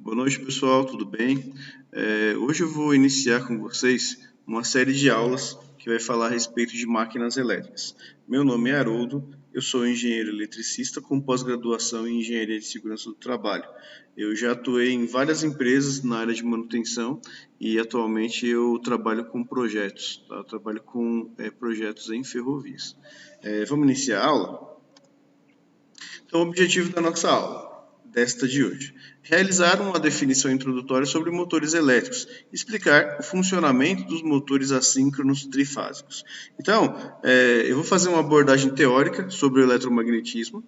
Boa noite, pessoal, tudo bem? Hoje eu vou iniciar com vocês uma série de aulas que vai falar a respeito de máquinas elétricas. Meu nome é Haroldo, eu sou engenheiro eletricista com pós-graduação em Engenharia de Segurança do Trabalho. Eu já atuei em várias empresas na área de manutenção e atualmente eu trabalho com projetos, tá? Eu trabalho com projetos em ferrovias. Vamos iniciar a aula? Então, o objetivo da nossa aula, desta de hoje, realizar uma definição introdutória sobre motores elétricos, explicar o funcionamento dos motores assíncronos trifásicos. Então, eu vou fazer uma abordagem teórica sobre o eletromagnetismo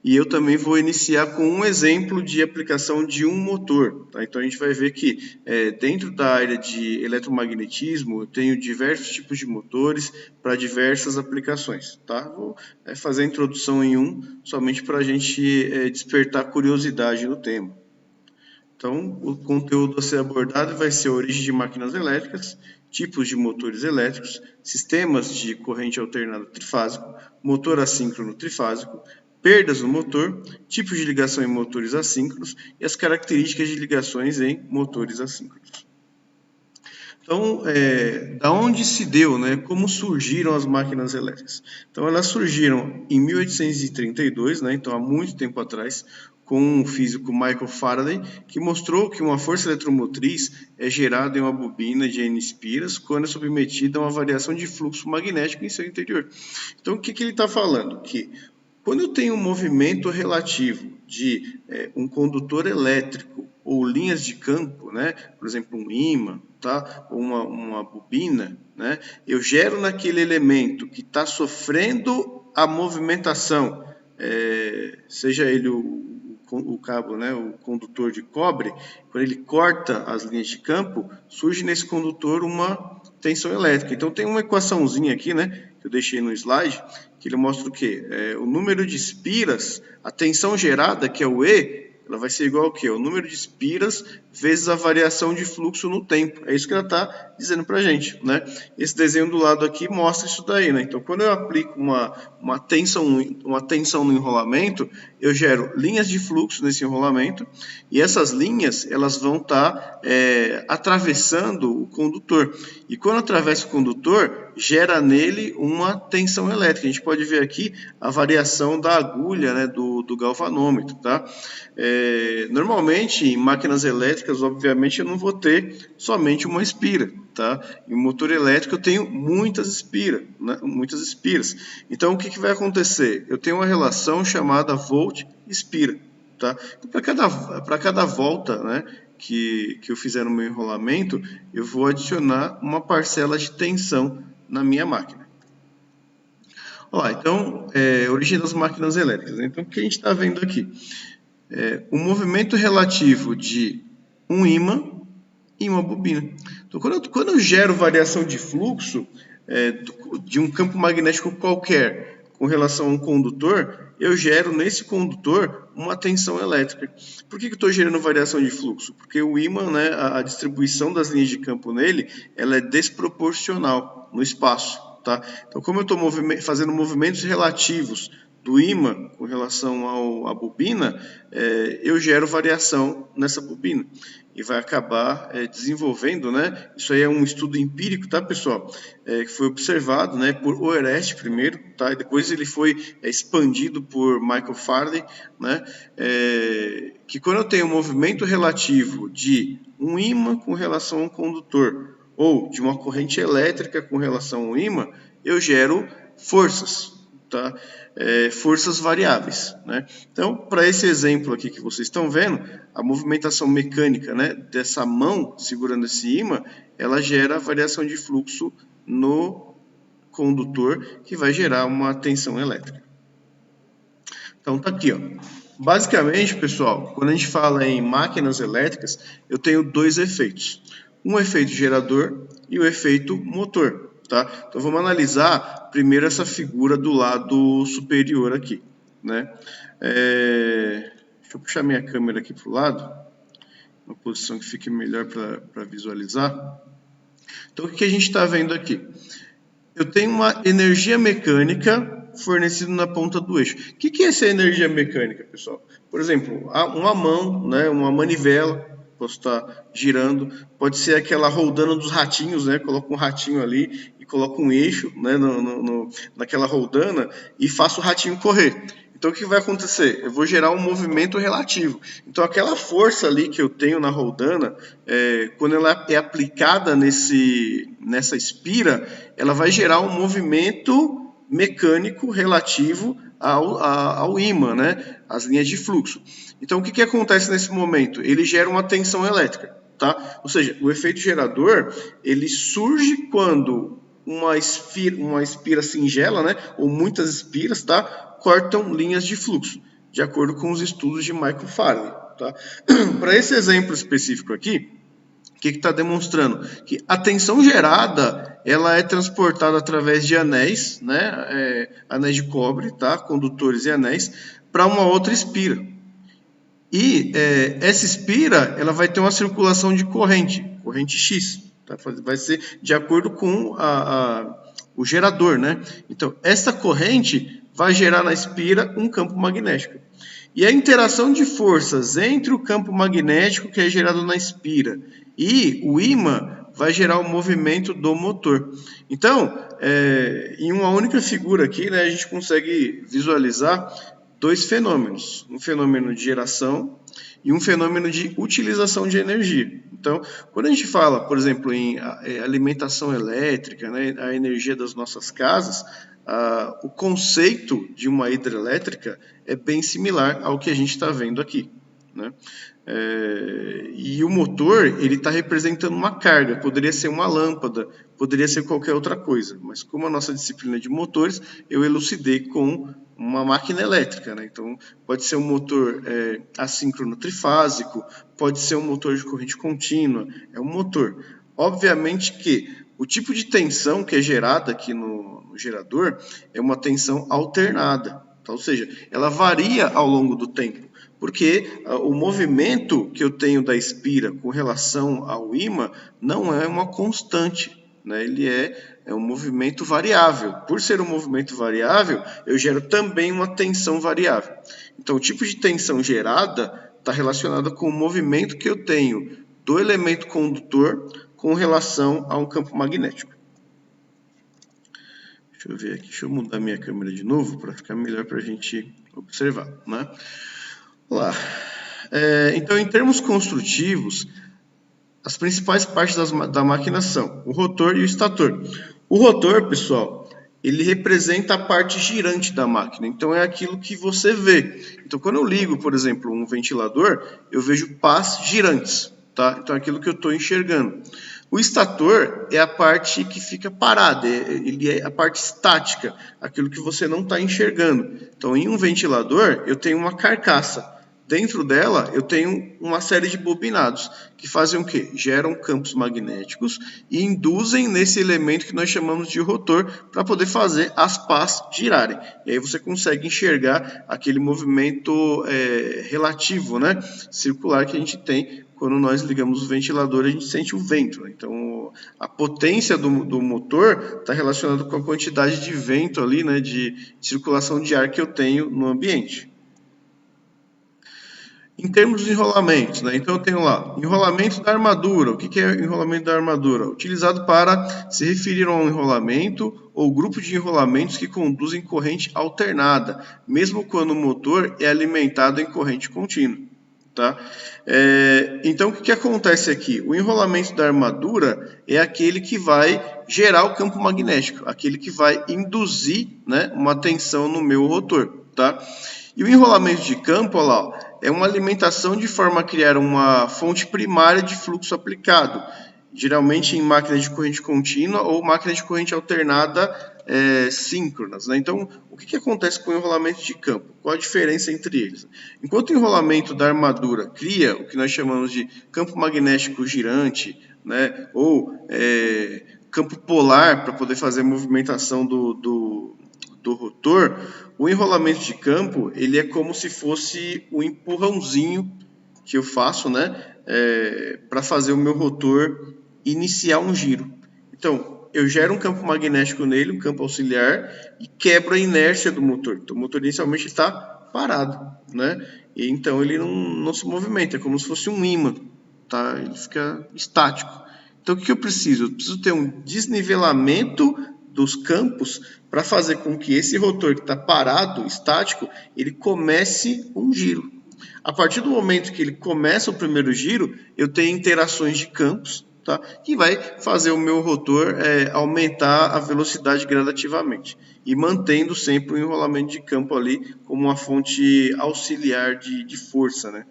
e eu também vou iniciar com um exemplo de aplicação de um motor. Tá? Então, a gente vai ver que dentro da área de eletromagnetismo, eu tenho diversos tipos de motores para diversas aplicações. Tá? Vou fazer a introdução em um, somente para a gente despertar curiosidade no tema. Então, o conteúdo a ser abordado vai ser a origem de máquinas elétricas, tipos de motores elétricos, sistemas de corrente alternada trifásico, motor assíncrono trifásico, perdas no motor, tipos de ligação em motores assíncronos e as características de ligações em motores assíncronos. Então, da onde se deu, né? Como surgiram as máquinas elétricas? Então, elas surgiram em 1832, né? Então, há muito tempo atrás, com o físico Michael Faraday, que mostrou que uma força eletromotriz é gerada em uma bobina de N espiras quando é submetida a uma variação de fluxo magnético em seu interior. Então, o que ele está falando? Que quando eu tenho um movimento relativo de um condutor elétrico ou linhas de campo, né, por exemplo, um ímã, tá, ou uma bobina, né, eu gero naquele elemento que está sofrendo a movimentação, seja ele o cabo, né, o condutor de cobre, quando ele corta as linhas de campo, surge nesse condutor uma tensão elétrica. Então tem uma equaçãozinha aqui, né, que eu deixei no slide, que ele mostra o quê? O número de espiras, a tensão gerada, que é o E, ela vai ser igual ao quê? O número de espiras vezes a variação de fluxo no tempo. É isso que ela está dizendo para a gente, né? Esse desenho do lado aqui mostra isso daí, né? Então, quando eu aplico uma tensão no enrolamento, eu gero linhas de fluxo nesse enrolamento e essas linhas, elas vão estar atravessando o condutor. E quando atravessa o condutor, gera nele uma tensão elétrica. A gente pode ver aqui a variação da agulha, né, do galvanômetro, tá? Normalmente, em máquinas elétricas, obviamente, eu não vou ter somente uma espira, tá? Em motor elétrico, eu tenho muitas espiras, né? Muitas espiras. Então, o que vai acontecer? Eu tenho uma relação chamada volt-espira, tá? Então, para cada volta, né, que eu fizer no meu enrolamento, eu vou adicionar uma parcela de tensão na minha máquina. Olha, então, origem das máquinas elétricas. Então, o que a gente está vendo aqui? O movimento relativo de um ímã e uma bobina. Então, quando eu gero variação de fluxo de um campo magnético qualquer com relação a um condutor, eu gero nesse condutor uma tensão elétrica. Por que eu estou gerando variação de fluxo? Porque o ímã, né, a distribuição das linhas de campo nele, ela é desproporcional no espaço. Tá? Então, como eu estou fazendo movimentos relativos do ímã com relação à bobina, eu gero variação nessa bobina e vai acabar desenvolvendo, né? Isso aí é um estudo empírico, tá, pessoal? Que foi observado, né, por Oerest primeiro, tá? E depois ele foi expandido por Michael Faraday, né? Que quando eu tenho um movimento relativo de um ímã com relação a um condutor ou de uma corrente elétrica com relação ao ímã, eu gero forças, tá? Forças variáveis, né? Então, para esse exemplo aqui que vocês estão vendo, a movimentação mecânica, né, dessa mão segurando esse ímã, ela gera variação de fluxo no condutor, que vai gerar uma tensão elétrica. Então, tá aqui, ó. Basicamente, pessoal, quando a gente fala em máquinas elétricas, eu tenho dois efeitos. Um efeito gerador e o efeito motor. Tá? Então, vamos analisar primeiro essa figura do lado superior aqui, né? Deixa eu puxar minha câmera aqui para o lado, uma posição que fique melhor para visualizar. Então, o que a gente está vendo aqui? Eu tenho uma energia mecânica fornecida na ponta do eixo. O que é essa energia mecânica, pessoal? Por exemplo, uma mão, né, uma manivela, posso estar girando, pode ser aquela roldana dos ratinhos, né? Coloco um ratinho ali e coloco um eixo, né, naquela roldana e faço o ratinho correr. Então, o que vai acontecer? Eu vou gerar um movimento relativo. Então, aquela força ali que eu tenho na roldana, quando ela é aplicada nessa espira, ela vai gerar um movimento mecânico relativo ao ímã, né? As linhas de fluxo. Então, o que acontece nesse momento? Ele gera uma tensão elétrica, tá? Ou seja, o efeito gerador, ele surge quando uma espira singela, né? Ou muitas espiras, tá? Cortam linhas de fluxo, de acordo com os estudos de Michael Farley, tá? Para esse exemplo específico aqui, o que está demonstrando? Que a tensão gerada ela é transportada através de anéis, né? Anéis de cobre, tá? Condutores e anéis, para uma outra espira. E essa espira ela vai ter uma circulação de corrente X. Tá? Vai ser de acordo com o gerador, né? Então, essa corrente vai gerar na espira um campo magnético. E a interação de forças entre o campo magnético que é gerado na espira e o ímã vai gerar o movimento do motor. Então, em uma única figura aqui, né, a gente consegue visualizar dois fenômenos. Um fenômeno de geração e um fenômeno de utilização de energia. Então, quando a gente fala, por exemplo, em alimentação elétrica, né, a energia das nossas casas, o conceito de uma hidrelétrica é bem similar ao que a gente está vendo aqui, né? E o motor ele está representando uma carga, poderia ser uma lâmpada, poderia ser qualquer outra coisa, mas como a nossa disciplina é de motores, eu elucidei com uma máquina elétrica, né? Então pode ser um motor assíncrono trifásico, pode ser um motor de corrente contínua, é um motor. Obviamente que o tipo de tensão que é gerada aqui no gerador é uma tensão alternada, tá? Ou seja, ela varia ao longo do tempo, porque o movimento que eu tenho da espira com relação ao ímã não é uma constante, né? Ele é um movimento variável. Por ser um movimento variável, eu gero também uma tensão variável. Então, o tipo de tensão gerada está relacionada com o movimento que eu tenho do elemento condutor com relação a um campo magnético. Deixa eu ver aqui, deixa eu mudar minha câmera de novo para ficar melhor para a gente observar, né? Vamos lá. Então, em termos construtivos, as principais partes da máquina são o rotor e o estator. O rotor, pessoal, ele representa a parte girante da máquina, então é aquilo que você vê. Então, quando eu ligo, por exemplo, um ventilador, eu vejo pás girantes, tá? Então, é aquilo que eu estou enxergando. O estator é a parte que fica parada, ele é a parte estática, aquilo que você não está enxergando. Então, em um ventilador, eu tenho uma carcaça. Dentro dela, eu tenho uma série de bobinados que fazem o quê? Geram campos magnéticos e induzem nesse elemento que nós chamamos de rotor para poder fazer as pás girarem. E aí você consegue enxergar aquele movimento relativo, né? Circular que a gente tem quando nós ligamos o ventilador, a gente sente o vento. Né? Então, a potência do motor está relacionada com a quantidade de vento ali, né? De circulação de ar que eu tenho no ambiente. Em termos de enrolamentos, né? Então eu tenho lá, enrolamento da armadura. O que é enrolamento da armadura? Utilizado para se referir a um enrolamento ou grupo de enrolamentos que conduzem corrente alternada, mesmo quando o motor é alimentado em corrente contínua. Tá? Então o que acontece aqui? O enrolamento da armadura é aquele que vai gerar o campo magnético, aquele que vai induzir, né, uma tensão no meu rotor. Tá? E o enrolamento de campo, olha lá, é uma alimentação de forma a criar uma fonte primária de fluxo aplicado, geralmente em máquinas de corrente contínua ou máquinas de corrente alternada síncronas. Né? Então, o que acontece com o enrolamento de campo? Qual a diferença entre eles? Enquanto o enrolamento da armadura cria o que nós chamamos de campo magnético girante, né? Ou campo polar para poder fazer a movimentação do rotor, o enrolamento de campo ele é como se fosse um empurrãozinho que eu faço, né, para fazer o meu rotor iniciar um giro. Então, eu gero um campo magnético nele, um campo auxiliar, e quebro a inércia do motor. Então, o motor inicialmente está parado, né? E então ele não se movimenta, é como se fosse um ímã. tá? Ele fica estático. Então, o que eu preciso? Eu preciso ter um desnivelamento dos campos para fazer com que esse rotor que está parado, estático, ele comece um giro. A partir do momento que ele começa o primeiro giro, eu tenho interações de campos, tá? Que vai fazer o meu rotor aumentar a velocidade gradativamente e mantendo sempre o enrolamento de campo ali como uma fonte auxiliar de força, né?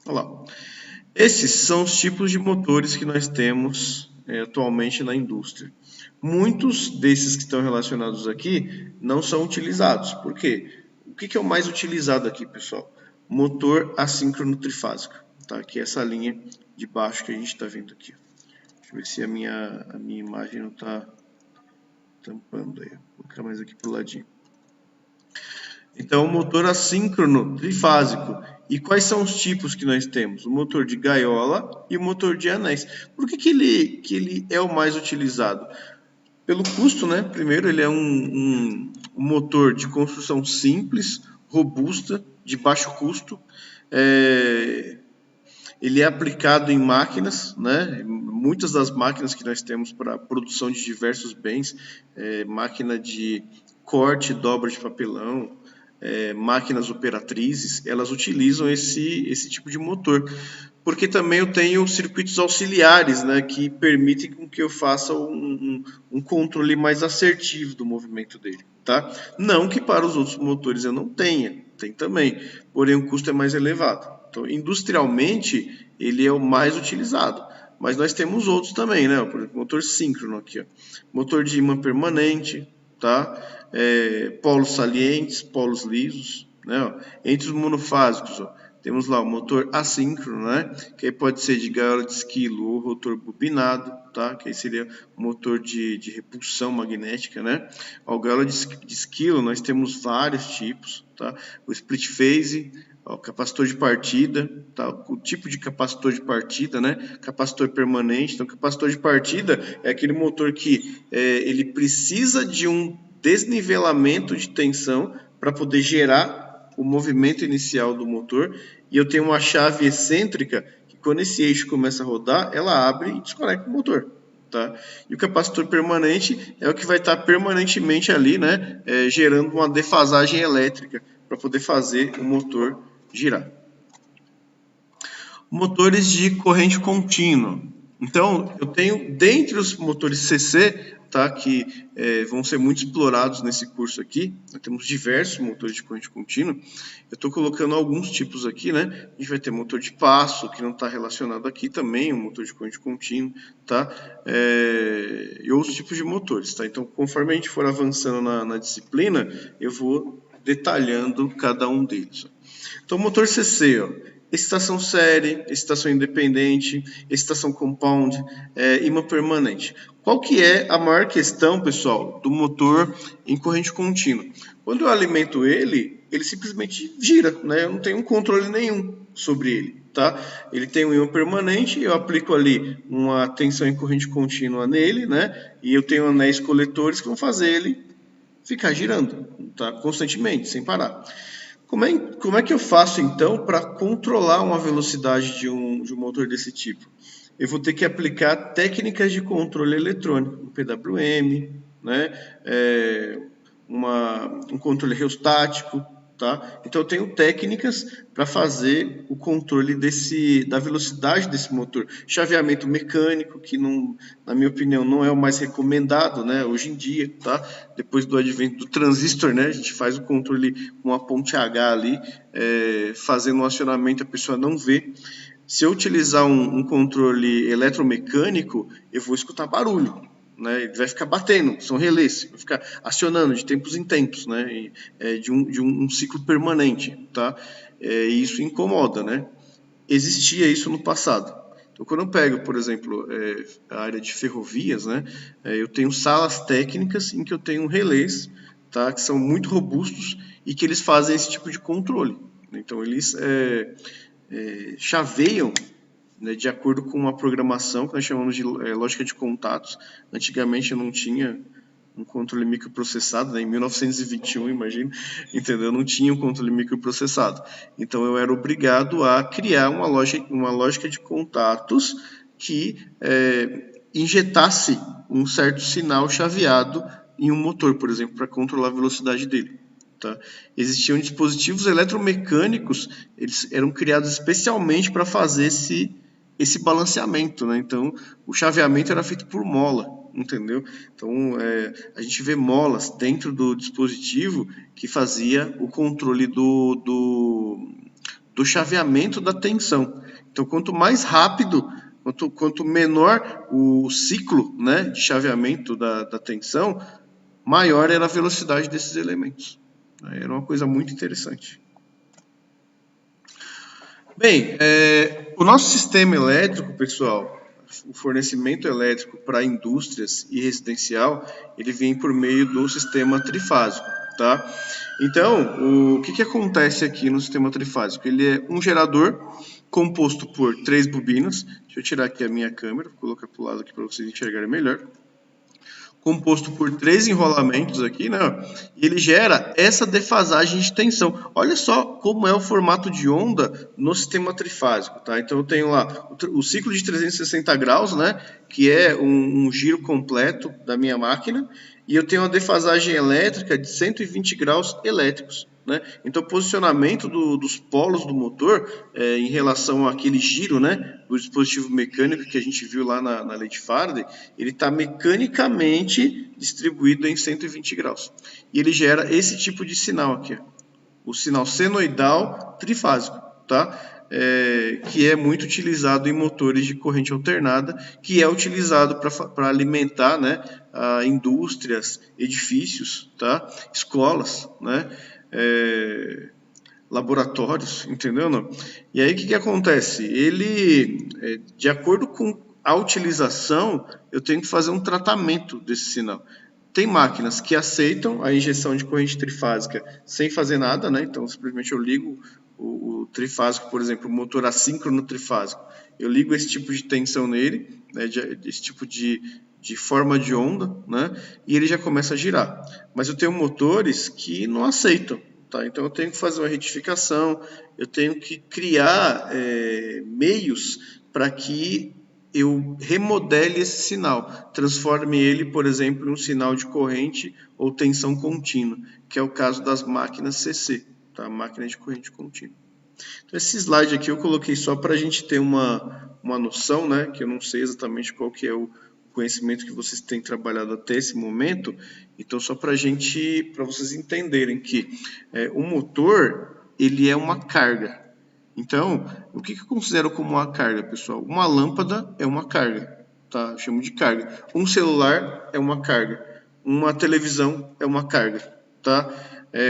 Olha lá. Esses são os tipos de motores que nós temos atualmente na indústria. Muitos desses que estão relacionados aqui não são utilizados. Por quê? O que é o mais utilizado aqui, pessoal? Motor assíncrono trifásico, tá? Que é essa linha de baixo que a gente está vendo aqui. Deixa eu ver se a minha imagem não está tampando aí. Vou colocar mais aqui para o ladinho. Então, o motor assíncrono trifásico. E quais são os tipos que nós temos? O motor de gaiola e o motor de anéis. Por que ele é o mais utilizado? Pelo custo, né? Primeiro, ele é um motor de construção simples, robusta, de baixo custo. Ele é aplicado em máquinas, né? Muitas das máquinas que nós temos para a produção de diversos bens, máquina de corte, dobra de papelão, máquinas operatrizes, elas utilizam esse tipo de motor. Porque também eu tenho circuitos auxiliares, né, que permitem que eu faça um controle mais assertivo do movimento dele, tá? Não que para os outros motores eu não tenha, tem também, porém o custo é mais elevado. Então, industrialmente, ele é o mais utilizado. Mas nós temos outros também, né? Por exemplo, motor síncrono aqui, ó. Motor de ímã permanente, tá? Polos salientes, polos lisos, né? Ó. Entre os monofásicos, ó, temos lá o motor assíncrono, né? Que aí pode ser de gaiola de esquilo ou rotor bobinado, tá? Que aí seria o motor de repulsão magnética, né? O gaiola de esquilo nós temos vários tipos, tá? O split phase, o capacitor de partida, tá? O tipo de capacitor de partida, né? Capacitor permanente. Então, capacitor de partida é aquele motor que ele precisa de um desnivelamento de tensão para poder gerar o movimento inicial do motor, e eu tenho uma chave excêntrica que quando esse eixo começa a rodar, ela abre e desconecta o motor. Tá? E o capacitor permanente é o que vai estar permanentemente ali, né, gerando uma defasagem elétrica para poder fazer o motor girar. Motores de corrente contínua. Então, eu tenho, dentre os motores CC, tá, que vão ser muito explorados nesse curso aqui, nós temos diversos motores de corrente contínua. Eu estou colocando alguns tipos aqui, né? A gente vai ter motor de passo, que não está relacionado aqui também, um motor de corrente contínua, tá? E outros tipos de motores, tá? Então, conforme a gente for avançando na disciplina, eu vou detalhando cada um deles. Então, motor CC, ó. Excitação série, excitação independente, excitação compound, ímã permanente. Qual que é a maior questão, pessoal, do motor em corrente contínua? Quando eu alimento ele simplesmente gira, né? Eu não tenho um controle nenhum sobre ele, tá? Ele tem um ímã permanente, eu aplico ali uma tensão em corrente contínua nele, né? E eu tenho anéis coletores que vão fazer ele ficar girando, tá? Constantemente, sem parar. Como é que eu faço, então, para controlar uma velocidade de um motor desse tipo? Eu vou ter que aplicar técnicas de controle eletrônico, um PWM, né? Um controle reostático, tá? Então, eu tenho técnicas para fazer o controle da velocidade desse motor. Chaveamento mecânico, que não, na minha opinião, não é o mais recomendado, né, hoje em dia, tá? Depois do advento do transistor, né, a gente faz o controle com a ponte H ali, fazendo um acionamento, a pessoa não vê. Se eu utilizar um controle eletromecânico, eu vou escutar barulho, né? Ele vai ficar batendo, são relés, vai ficar acionando de tempos em tempos, né? De um ciclo permanente, tá? E isso incomoda, né? Existia isso no passado. Então, quando eu pego, por exemplo, a área de ferrovias, né? Eu tenho salas técnicas em que eu tenho relés, tá? Que são muito robustos e que eles fazem esse tipo de controle. Então, eles chaveiam, né, de acordo com uma programação que nós chamamos de lógica de contatos. Antigamente não tinha um controle microprocessado, né? Em 1921, imagina, entendeu? Não tinha um controle microprocessado. Então eu era obrigado a criar uma lógica de contatos que injetasse um certo sinal chaveado em um motor, por exemplo, para controlar a velocidade dele. Tá? Existiam dispositivos eletromecânicos, eles eram criados especialmente para fazer esse balanceamento, né? Então, o chaveamento era feito por mola, entendeu? Então, a gente vê molas dentro do dispositivo que fazia o controle do chaveamento da tensão. Então, quanto mais rápido, quanto menor o ciclo, né, de chaveamento da tensão, maior era a velocidade desses elementos. Era uma coisa muito interessante. Bem, o nosso sistema elétrico, pessoal, o fornecimento elétrico para indústrias e residencial, ele vem por meio do sistema trifásico, tá? Então, o que acontece aqui no sistema trifásico? Ele é um gerador composto por 3 bobinas. Deixa eu tirar aqui a minha câmera, vou colocar para o lado aqui para vocês enxergarem melhor. Composto por 3 enrolamentos aqui, né? E ele gera essa defasagem de tensão. Olha só como é o formato de onda no sistema trifásico, tá? Então eu tenho lá o ciclo de 360 graus, né? Que é um giro completo da minha máquina. E eu tenho uma defasagem elétrica de 120 graus elétricos. Né? Então, o posicionamento dos polos do motor em relação àquele giro, né, do dispositivo mecânico que a gente viu lá na lei de Faraday, ele está mecanicamente distribuído em 120 graus. E ele gera esse tipo de sinal aqui, o sinal senoidal trifásico, tá? Que é muito utilizado em motores de corrente alternada, que é utilizado para alimentar, né, indústrias, edifícios, tá? Escolas, né? Laboratórios, entendeu? Não? E aí o que acontece? Ele, de acordo com a utilização, eu tenho que fazer um tratamento desse sinal. Tem máquinas que aceitam a injeção de corrente trifásica sem fazer nada, né? Então simplesmente eu ligo o trifásico, por exemplo, o motor assíncrono trifásico. Eu ligo esse tipo de tensão nele, né? Esse tipo de forma de onda, né? E ele já começa a girar. Mas eu tenho motores que não aceitam, tá? Então eu tenho que fazer uma retificação, eu tenho que criar meios para que eu remodele esse sinal, transforme ele, por exemplo, em um sinal de corrente ou tensão contínua, que é o caso das máquinas CC, tá? Máquina de corrente contínua. Então, esse slide aqui eu coloquei só para a gente ter uma noção, né? Que eu não sei exatamente qual que é o conhecimento que vocês têm trabalhado até esse momento. Então, só para vocês entenderem que o motor, ele é uma carga. Então, o que eu considero como uma carga, pessoal? Uma lâmpada é uma carga, tá? Eu chamo de carga. Um celular é uma carga. Uma televisão é uma carga, tá?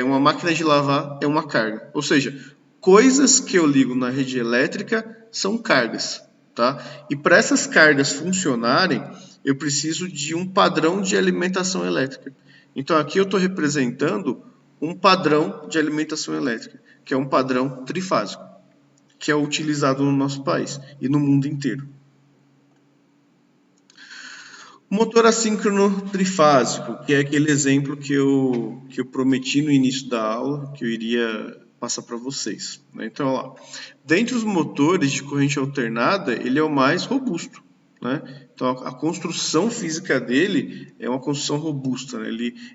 Uma máquina de lavar é uma carga. Ou seja, coisas que eu ligo na rede elétrica são cargas, tá? E para essas cargas funcionarem, eu preciso de um padrão de alimentação elétrica. Então, aqui eu estou representando um padrão de alimentação elétrica, que é um padrão trifásico, que é utilizado no nosso país e no mundo inteiro. O motor assíncrono trifásico, que é aquele exemplo que eu prometi no início da aula, que eu iria passar para vocês. Então, ó, dentre os motores de corrente alternada, ele é o mais robusto, né? Então, a construção física dele é uma construção robusta, né?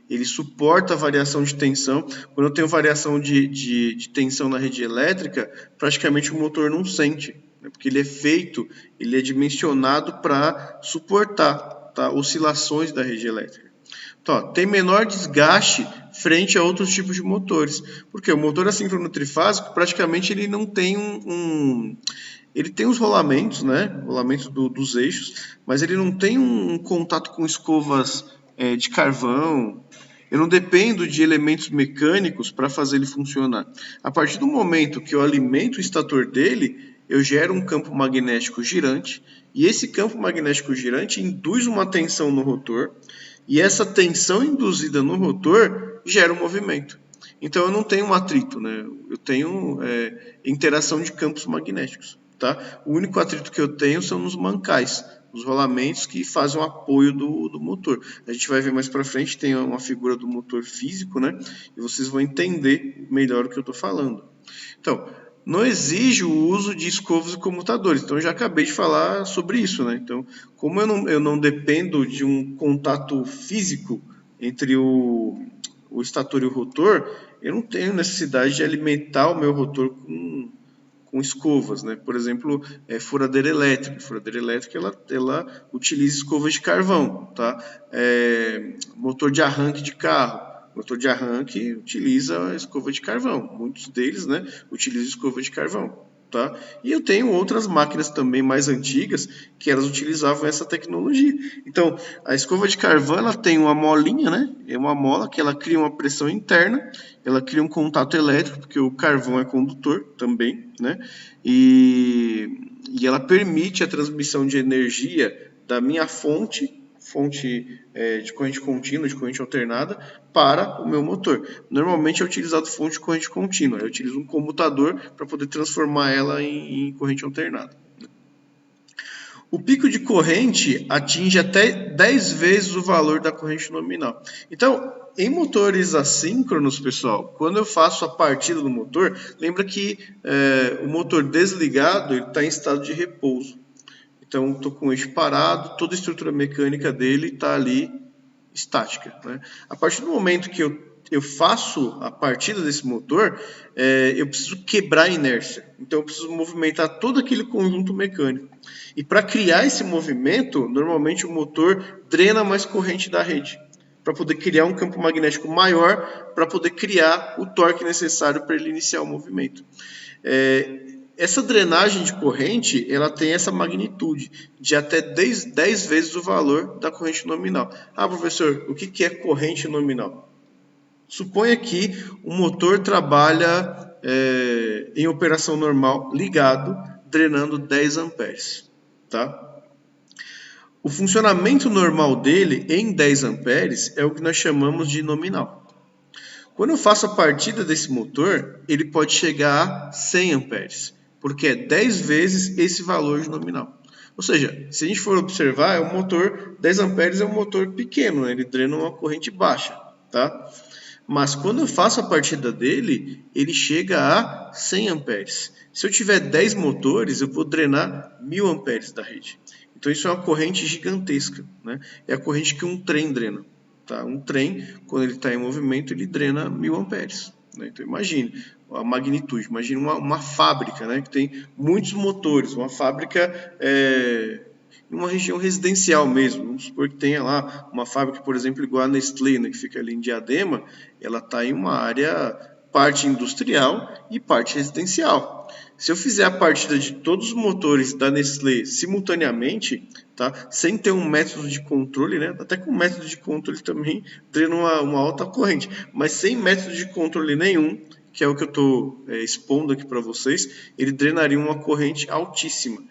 Ele suporta a variação de tensão. Quando eu tenho variação de tensão na rede elétrica, praticamente o motor não sente, né? Porque ele é dimensionado para suportar, tá, oscilações da rede elétrica. Então, ó, tem menor desgaste frente a outros tipos de motores, porque o motor assíncrono trifásico, praticamente ele não tem ele tem os rolamentos, né? Rolamentos dos eixos, mas ele não tem um contato com escovas de carvão. Eu não dependo de elementos mecânicos para fazer ele funcionar. A partir do momento que eu alimento o estator dele, eu gero um campo magnético girante, e esse campo magnético girante induz uma tensão no rotor, e essa tensão induzida no rotor gera um movimento. Então eu não tenho um atrito, né? Eu tenho interação de campos magnéticos. Tá? O único atrito que eu tenho são nos mancais, os rolamentos que fazem o apoio do motor. A gente vai ver mais para frente, tem uma figura do motor físico, né? E vocês vão entender melhor o que eu estou falando. Então, não exige o uso de escovas e comutadores. Então, eu já acabei de falar sobre isso, né? Então, como eu não dependo de um contato físico entre o estator e o rotor, eu não tenho necessidade de alimentar o meu rotor com escovas, né? Por exemplo, furadeira elétrica. Furadeira elétrica ela utiliza escovas de carvão, tá? Motor de arranque de carro. Motor de arranque utiliza escova de carvão. Muitos deles, né, utilizam escova de carvão. Tá? E eu tenho outras máquinas também mais antigas que elas utilizavam essa tecnologia. Então, a escova de carvão ela tem uma molinha, né? É uma mola que ela cria uma pressão interna, ela cria um contato elétrico, porque o carvão é condutor também, né? E ela permite a transmissão de energia da minha fonte de corrente contínua, de corrente alternada, para o meu motor. Normalmente é utilizado fonte de corrente contínua. Eu utilizo um comutador para poder transformar ela em corrente alternada. O pico de corrente atinge até 10 vezes o valor da corrente nominal. Então, em motores assíncronos, pessoal, quando eu faço a partida do motor, lembra que o motor desligado está em estado de repouso. Então, estou com o eixo parado, toda a estrutura mecânica dele está ali estática, né? A partir do momento que eu faço a partida desse motor, eu preciso quebrar a inércia. Então, eu preciso movimentar todo aquele conjunto mecânico. E para criar esse movimento, normalmente o motor drena mais corrente da rede, para poder criar um campo magnético maior, para poder criar o torque necessário para ele iniciar o movimento. Essa drenagem de corrente, ela tem essa magnitude de até 10 vezes o valor da corrente nominal. Ah, professor, o que é corrente nominal? Suponha que o motor trabalha em operação normal, ligado, drenando 10 amperes. Tá? O funcionamento normal dele em 10 amperes é o que nós chamamos de nominal. Quando eu faço a partida desse motor, ele pode chegar a 100 amperes, porque é 10 vezes esse valor de nominal. Ou seja, se a gente for observar, é um motor, 10 amperes é um motor pequeno, né? Ele drena uma corrente baixa, tá? Mas quando eu faço a partida dele, ele chega a 100 amperes. Se eu tiver 10 motores, eu vou drenar 1000 amperes da rede. Então isso é uma corrente gigantesca, né? É a corrente que um trem drena. Tá? Um trem, quando ele está em movimento, ele drena 1000 amperes. Né? Então imagine a magnitude, imagine uma fábrica, né, que tem muitos motores, uma fábrica em uma região residencial mesmo. Vamos supor que tenha lá uma fábrica, por exemplo, igual a Nestlé, né, que fica ali em Diadema, ela está em uma área parte industrial e parte residencial. Se eu fizer a partida de todos os motores da Nestlé simultaneamente, tá, sem ter um método de controle, né, até com método de controle também drena uma alta corrente, mas sem método de controle nenhum, que é o que eu estou expondo aqui para vocês, ele drenaria uma corrente altíssima,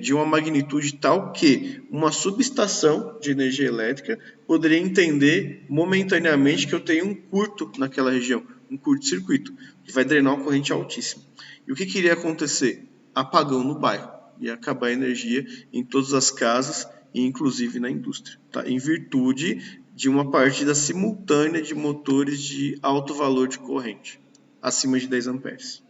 de uma magnitude tal que uma subestação de energia elétrica poderia entender momentaneamente que eu tenho um curto naquela região, um curto-circuito, que vai drenar uma corrente altíssima. E o que iria acontecer? Apagão no bairro. Ia acabar a energia em todas as casas e inclusive na indústria, tá? Em virtude de uma partida simultânea de motores de alto valor de corrente, acima de 10 amperes.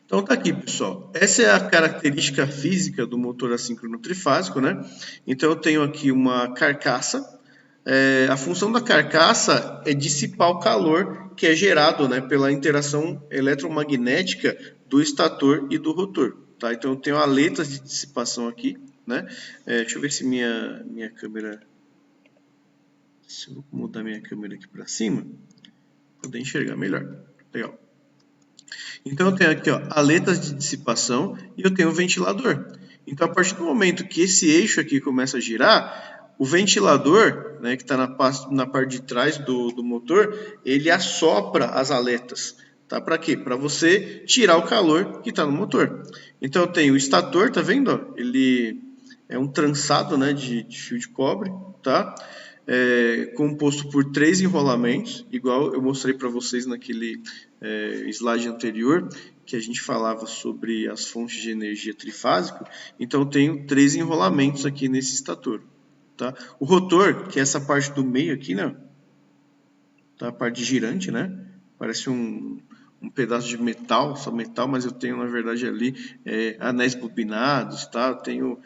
Então tá aqui, pessoal. Essa é a característica física do motor assíncrono trifásico, né? Então eu tenho aqui uma carcaça. A função da carcaça é dissipar o calor que é gerado, né, pela interação eletromagnética do estator e do rotor. Tá? Então eu tenho aletas de dissipação aqui, né? Deixa eu ver se minha câmera... Se eu mudar minha câmera aqui para cima, para poder enxergar melhor. Legal. Então eu tenho aqui, ó, aletas de dissipação e eu tenho o ventilador. Então a partir do momento que esse eixo aqui começa a girar, o ventilador, né, que está na parte de trás do motor, ele assopra as aletas. Tá? Para quê? Para você tirar o calor que está no motor. Então eu tenho o estator, tá vendo? Ele é um trançado, né, de fio de cobre, tá? Composto por 3 enrolamentos, igual eu mostrei para vocês naquele slide anterior, que a gente falava sobre as fontes de energia trifásico, então eu tenho 3 enrolamentos aqui nesse estator. Tá? O rotor, que é essa parte do meio aqui, né? Tá? A parte girante, né? Parece um pedaço de metal, só metal, mas eu tenho na verdade ali anéis bobinados, tá? Eu tenho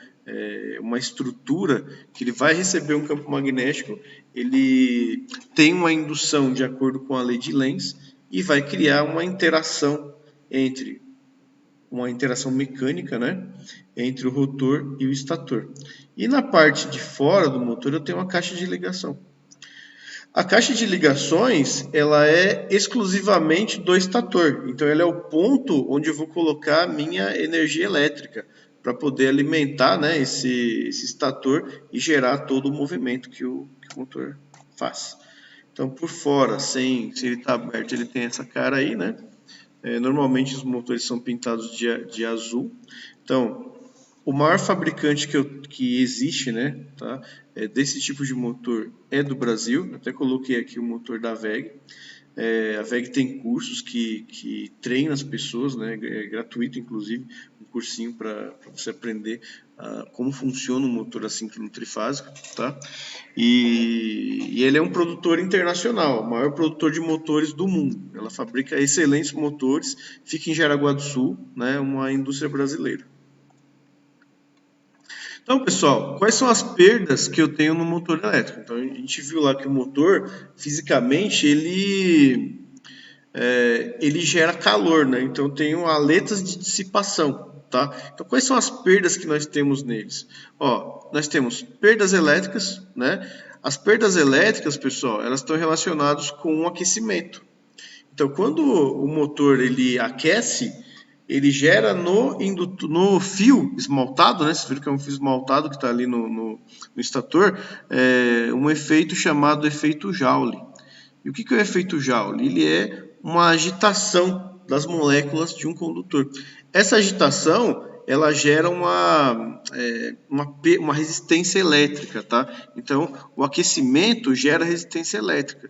uma estrutura que ele vai receber um campo magnético, ele tem uma indução de acordo com a lei de Lenz e vai criar uma interação mecânica, né, entre o rotor e o estator. E na parte de fora do motor eu tenho uma caixa de ligação. A caixa de ligações, ela é exclusivamente do estator. Então, ela é o ponto onde eu vou colocar a minha energia elétrica para poder alimentar, né, esse estator e gerar todo o movimento que o motor faz. Então, por fora, se ele está aberto, ele tem essa cara aí, né? Normalmente os motores são pintados de azul. Então, o maior fabricante que existe, né, tá, desse tipo de motor é do Brasil. Até coloquei aqui o motor da WEG. A WEG tem cursos que treinam as pessoas, né, é gratuito inclusive, um cursinho para você aprender como funciona um motor assíncrono trifásico, tá? E ele é um produtor internacional, o maior produtor de motores do mundo. Ela fabrica excelentes motores, fica em Jaraguá do Sul, né, uma indústria brasileira. Então, pessoal, quais são as perdas que eu tenho no motor elétrico? Então, a gente viu lá que o motor, fisicamente, ele gera calor, né? Então, eu tenho aletas de dissipação, tá? Então, quais são as perdas que nós temos neles? Ó, nós temos perdas elétricas, né? As perdas elétricas, pessoal, elas estão relacionadas com o aquecimento. Então, quando o motor ele aquece, ele gera no fio esmaltado, né? Vocês viram que é um fio esmaltado que está ali no estator, um efeito chamado efeito Joule. E o que é o efeito Joule? Ele é uma agitação das moléculas de um condutor. Essa agitação ela gera uma resistência elétrica, tá? Então, o aquecimento gera resistência elétrica.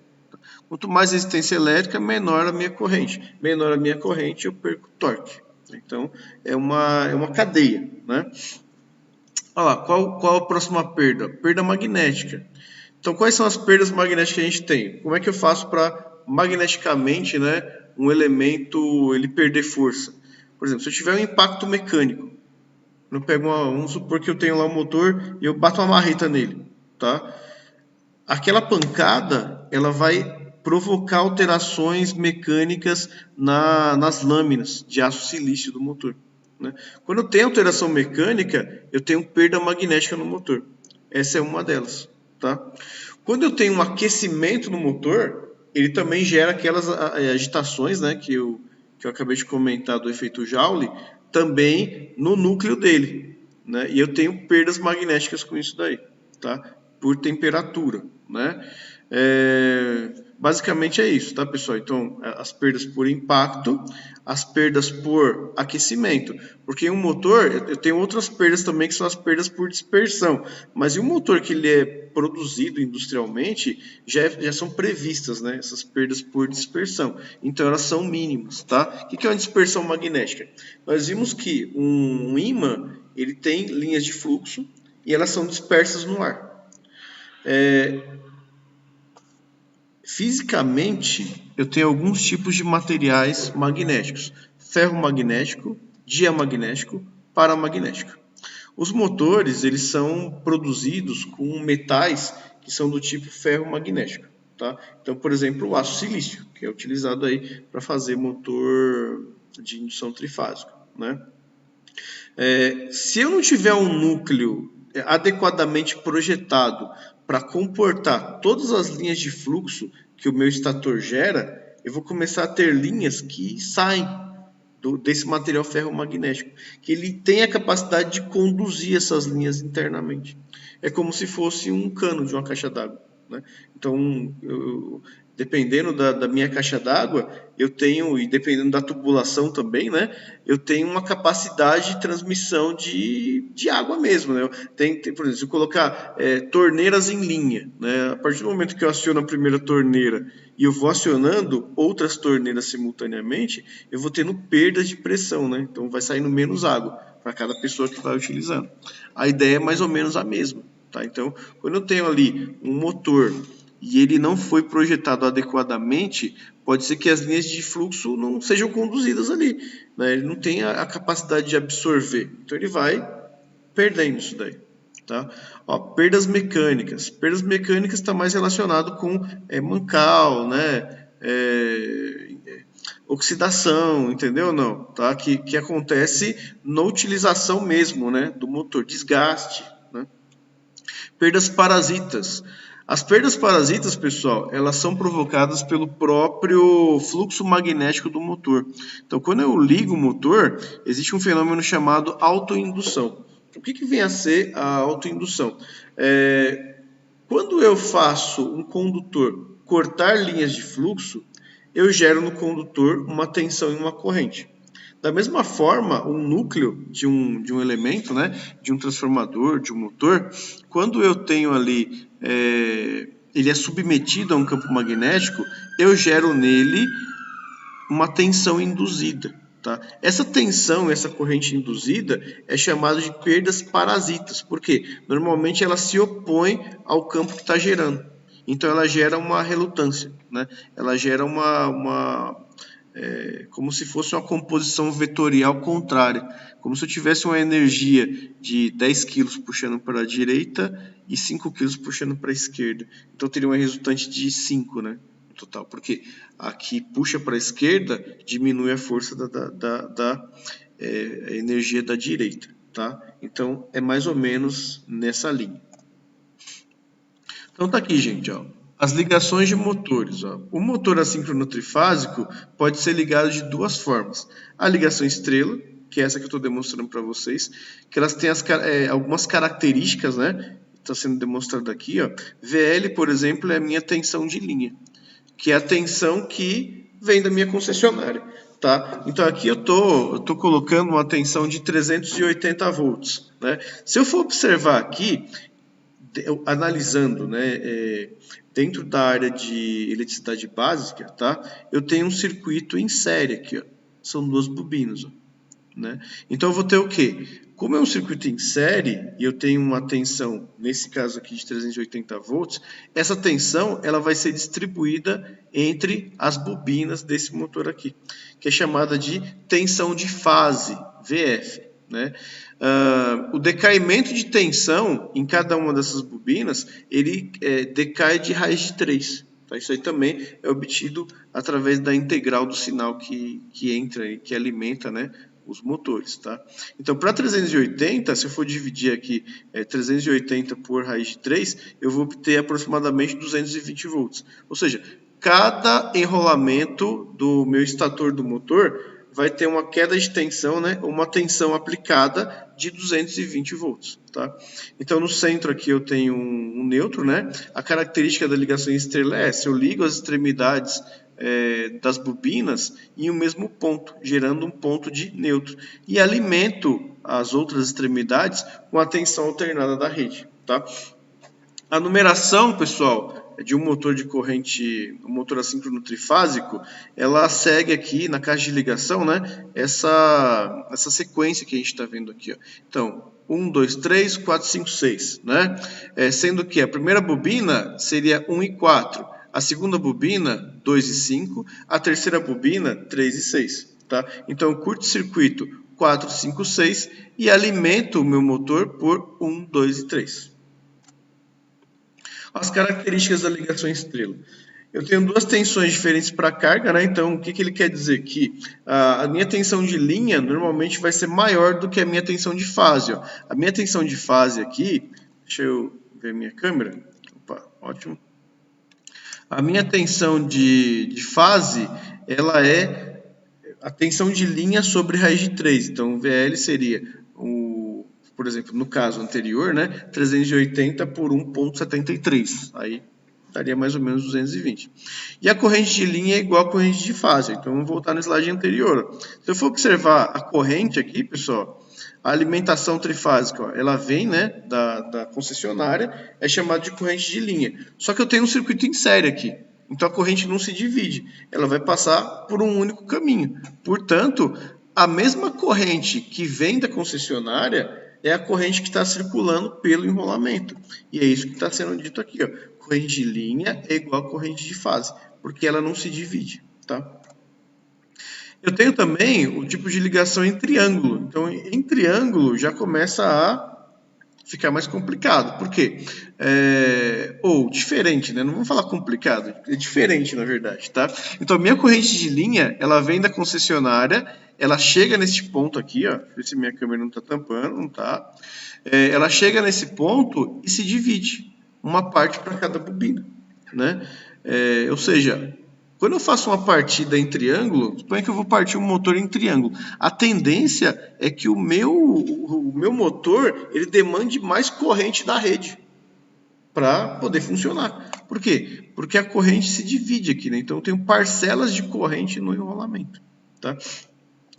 Quanto mais resistência elétrica, menor a minha corrente. Menor a minha corrente, eu perco torque. Então, é uma cadeia, né? Olha lá, qual a próxima perda? Perda magnética. Então, quais são as perdas magnéticas que a gente tem? Como é que eu faço para magneticamente, né, um elemento ele perder força? Por exemplo, se eu tiver um impacto mecânico, vamos supor que eu tenho lá um motor e eu bato uma marreta nele, tá? Aquela pancada, ela vai provocar alterações mecânicas nas lâminas de aço silício do motor, né? Quando eu tenho alteração mecânica, eu tenho perda magnética no motor. Essa é uma delas, tá? Quando eu tenho um aquecimento no motor, ele também gera aquelas agitações, né, que eu acabei de comentar do efeito Joule, também no núcleo dele, né? E eu tenho perdas magnéticas com isso daí, tá? Por temperatura, né? Basicamente é isso, tá, pessoal? Então, as perdas por impacto, as perdas por aquecimento. Porque em um motor, eu tenho outras perdas também, que são as perdas por dispersão. Mas em um motor que ele é produzido industrialmente, já são previstas, né, essas perdas por dispersão. Então, elas são mínimas, tá? O que é uma dispersão magnética? Nós vimos que um ímã, ele tem linhas de fluxo e elas são dispersas no ar. Fisicamente, eu tenho alguns tipos de materiais magnéticos: ferro magnético, diamagnético, paramagnético. Os motores eles são produzidos com metais que são do tipo ferro magnético, tá? Então, por exemplo, o aço silício, que é utilizado aí para fazer motor de indução trifásica, né? Se eu não tiver um núcleo adequadamente projetado para comportar todas as linhas de fluxo que o meu estator gera, eu vou começar a ter linhas que saem desse material ferromagnético, que ele tem a capacidade de conduzir essas linhas internamente. É como se fosse um cano de uma caixa d'água, né? Então, dependendo da minha caixa d'água, eu tenho, e dependendo da tubulação também, né, eu tenho uma capacidade de transmissão de água mesmo, né? Por exemplo, se eu colocar torneiras em linha, né, a partir do momento que eu aciono a primeira torneira e eu vou acionando outras torneiras simultaneamente, eu vou tendo perdas de pressão, né? Então vai saindo menos água para cada pessoa que vai utilizando. A ideia é mais ou menos a mesma, tá? Então, quando eu tenho ali um motor e ele não foi projetado adequadamente, pode ser que as linhas de fluxo não sejam conduzidas ali, né? Ele não tem a capacidade de absorver, então ele vai perdendo isso daí. Tá? Ó, perdas mecânicas. Perdas mecânicas está mais relacionado com mancal, né? Oxidação, entendeu? Não, tá? Que acontece na utilização mesmo, né? Do motor, desgaste, né? Perdas parasitas. As perdas parasitas, pessoal, elas são provocadas pelo próprio fluxo magnético do motor. Então, quando eu ligo o motor, existe um fenômeno chamado autoindução. O que vem a ser a autoindução? Quando eu faço um condutor cortar linhas de fluxo, eu gero no condutor uma tensão e uma corrente. Da mesma forma, um núcleo de um elemento, né, de um transformador, de um motor, quando eu tenho ali, ele é submetido a um campo magnético, eu gero nele uma tensão induzida. Tá? Essa tensão, essa corrente induzida é chamada de perdas parasitas, porque normalmente ela se opõe ao campo que está gerando. Então ela gera uma relutância, né? Ela gera como se fosse uma composição vetorial contrária, como se eu tivesse uma energia de 10 kg puxando para a direita e 5 kg puxando para a esquerda. Então teria uma resultante de 5, né? Total, porque aqui puxa para a esquerda, diminui a força da energia da direita, tá? Então é mais ou menos nessa linha. Então tá aqui, gente, ó, as ligações de motores. Ó. O motor assíncrono trifásico pode ser ligado de duas formas. A ligação estrela, que é essa que eu estou demonstrando para vocês, que elas têm algumas características, né? Está sendo demonstrado aqui, ó. VL, por exemplo, é a minha tensão de linha, que é a tensão que vem da minha concessionária, tá? Então aqui eu tô colocando uma tensão de 380 volts, né? Se eu for observar aqui, analisando, né, dentro da área de eletricidade básica, tá? Eu tenho um circuito em série aqui, ó. São duas bobinas, ó, né? Então eu vou ter o quê? Como é um circuito em série e eu tenho uma tensão, nesse caso aqui de 380 volts, essa tensão ela vai ser distribuída entre as bobinas desse motor aqui, que é chamada de tensão de fase, VF. Né? O decaimento de tensão em cada uma dessas bobinas, ele decai de raiz de 3. Tá? Isso aí também é obtido através da integral do sinal que entra e que alimenta, né, os motores, tá? Então, para 380, se eu for dividir aqui 380 por raiz de 3, eu vou obter aproximadamente 220 volts. Ou seja, cada enrolamento do meu estator do motor vai ter uma queda de tensão, né, uma tensão aplicada de 220 volts. Tá? Então, no centro aqui eu tenho um neutro, né? A característica da ligação estrela é se eu ligo as extremidades das bobinas em um mesmo ponto, gerando um ponto de neutro. E alimento as outras extremidades com a tensão alternada da rede. Tá? A numeração, pessoal, de um motor de corrente, um motor assíncrono trifásico, ela segue aqui na caixa de ligação, né, essa sequência que a gente está vendo aqui. Ó. Então, 1, 2, 3, 4, 5, 6. Né? Sendo que a primeira bobina seria 1 e 4. A segunda bobina, 2 e 5. A terceira bobina, 3 e 6. Tá? Então, curto-circuito 4, 5, 6 e alimento o meu motor por 1, 2 e 3. As características da ligação estrela. Eu tenho duas tensões diferentes para carga, né? Então, o que ele quer dizer? Que a minha tensão de linha normalmente vai ser maior do que a minha tensão de fase. Ó. A minha tensão de fase aqui, deixa eu ver minha câmera. Opa, ótimo. A minha tensão de fase, ela é a tensão de linha sobre raiz de 3. Então, o VL seria, por exemplo, no caso anterior, né, 380 por 1,73. Aí daria mais ou menos 220. E a corrente de linha é igual à corrente de fase. Então, vamos voltar no slide anterior. Se eu for observar a corrente aqui, pessoal, a alimentação trifásica, ó, ela vem, né, da concessionária, é chamada de corrente de linha. Só que eu tenho um circuito em série aqui. Então, a corrente não se divide. Ela vai passar por um único caminho. Portanto, a mesma corrente que vem da concessionária é a corrente que está circulando pelo enrolamento. E é isso que está sendo dito aqui, ó. Corrente de linha é igual a corrente de fase, porque ela não se divide, tá? Eu tenho também o tipo de ligação em triângulo. Então, em triângulo já começa a ficar mais complicado. Por quê? Ou diferente, né? Não vamos falar complicado, é diferente, na verdade, tá? Então, a minha corrente de linha, ela vem da concessionária, ela chega nesse ponto aqui, ó. Deixa eu ver se minha câmera não está tampando, não tá. Ela chega nesse ponto e se divide, uma parte para cada bobina, né? Ou seja, quando eu faço uma partida em triângulo, suponha que eu vou partir um motor em triângulo. A tendência é que o meu motor ele demande mais corrente da rede para poder funcionar. Por quê? Porque a corrente se divide aqui, né? Então eu tenho parcelas de corrente no enrolamento, tá?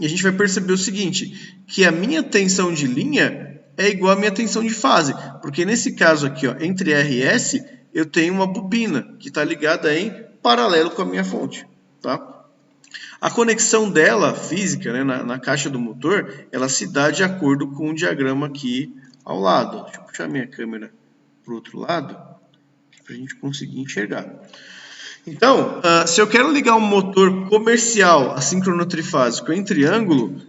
E a gente vai perceber o seguinte, que a minha tensão de linha é igual à minha tensão de fase, porque nesse caso aqui, ó, entre R e S, eu tenho uma bobina que está ligada em paralelo com a minha fonte, tá? A conexão dela, física, né, na caixa do motor, ela se dá de acordo com o diagrama aqui ao lado. Deixa eu puxar minha câmera para o outro lado, para a gente conseguir enxergar. Então, se eu quero ligar um motor comercial assíncrono trifásico em triângulo,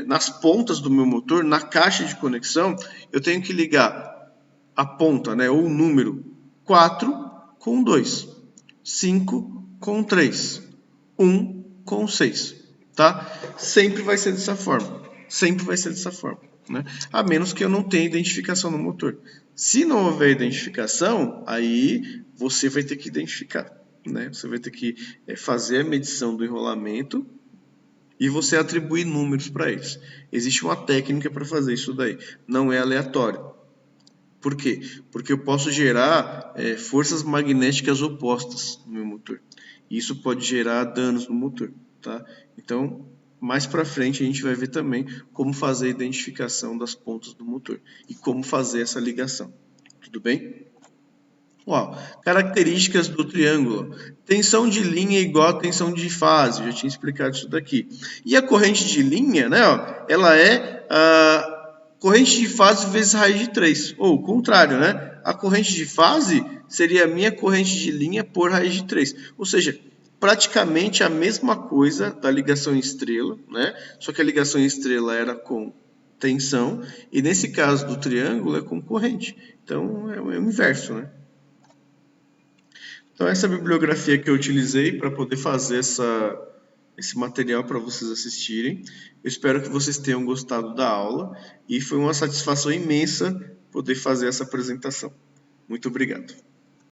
nas pontas do meu motor, na caixa de conexão, eu tenho que ligar a ponta, né, ou o número 4 com 2, 5 com 3, 1 com 6, tá? Sempre vai ser dessa forma, sempre vai ser dessa forma, né? A menos que eu não tenha identificação no motor. Se não houver identificação, aí você vai ter que identificar, né? Você vai ter que fazer a medição do enrolamento e você atribuir números para eles. Existe uma técnica para fazer isso daí, não é aleatório. Por quê? Porque eu posso gerar forças magnéticas opostas no meu motor. Isso pode gerar danos no motor, tá? Então, mais para frente a gente vai ver também como fazer a identificação das pontas do motor e como fazer essa ligação. Tudo bem? Ó, características do triângulo. Tensão de linha é igual a tensão de fase. Eu já tinha explicado isso daqui. E a corrente de linha, né? Ó, ela é a corrente de fase vezes raiz de 3. Ou o contrário, né? A corrente de fase seria a minha corrente de linha por raiz de 3. Ou seja, praticamente a mesma coisa da ligação em estrela, né? Só que a ligação em estrela era com tensão. E nesse caso do triângulo é com corrente. Então é o inverso, né? Então, essa é a bibliografia que eu utilizei para poder fazer esse material para vocês assistirem. Eu espero que vocês tenham gostado da aula e foi uma satisfação imensa poder fazer essa apresentação. Muito obrigado.